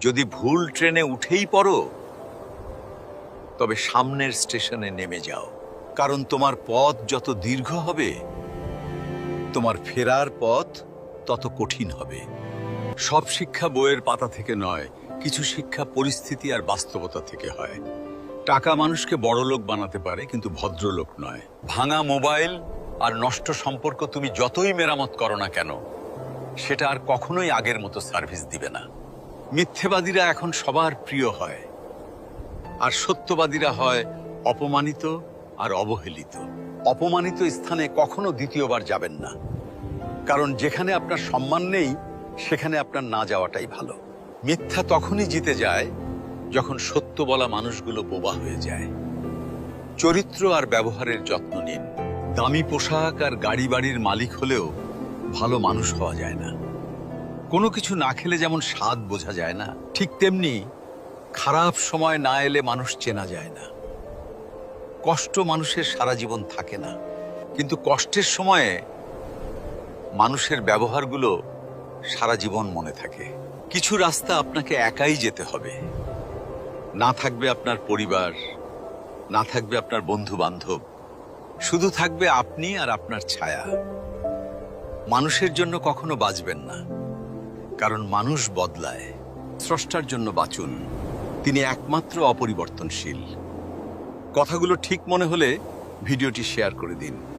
যদি ভুল ট্রেনে উঠেই পড়ো, তবে সামনের স্টেশনে নেমে যাও, কারণ তোমার পথ যত দীর্ঘ হবে, তোমার ফেরার পথ তত কঠিন হবে। সব শিক্ষা বইয়ের পাতা থেকে নয়, কিছু শিক্ষা পরিস্থিতি আর বাস্তবতা থেকে হয়। টাকা মানুষকে বড়লোক বানাতে পারে, কিন্তু ভদ্রলোক নয়। ভাঙা মোবাইল আর নষ্ট সম্পর্ক তুমি যতই মেরামত করো না কেন, সেটা আর কখনোই আগের মতো সার্ভিস দিবে না। মিথ্যেবাদীরা এখন সবার প্রিয় হয়, আর সত্যবাদীরা হয় অপমানিত আর অবহেলিত। অপমানিত স্থানে কখনো দ্বিতীয়বার যাবেন না, কারণ যেখানে আপনার সম্মান নেই, সেখানে আপনার না যাওয়াটাই ভালো। মিথ্যা তখনই জিতে যায় যখন সত্য বলা মানুষগুলো বোবা হয়ে যায়। চরিত্র আর ব্যবহারের যত্ন নিন। দামি পোশাক আর গাড়ি বাড়ির মালিক হলেও ভালো মানুষ হওয়া যায় না। কোনো কিছু না খেলে যেমন স্বাদ বোঝা যায় না, ঠিক তেমনি খারাপ সময় না এলে মানুষ চেনা যায় না। কষ্ট মানুষের সারা জীবন থাকে না, কিন্তু কষ্টের সময়ে মানুষের ব্যবহারগুলো সারা জীবন মনে থাকে। কিছু রাস্তা আপনাকে একাই যেতে হবে। না থাকবে আপনার পরিবার, না থাকবে আপনার বন্ধু বান্ধব, শুধু থাকবে আপনি আর আপনার ছায়া। মানুষের জন্য কখনো বাঁচবেন না, কারণ মানুষ বদলায়। স্রষ্টার জন্য বাঁচুন, তিনি একমাত্র অপরিবর্তনশীল। কথাগুলো ঠিক মনে হলে ভিডিওটি শেয়ার করে দিন।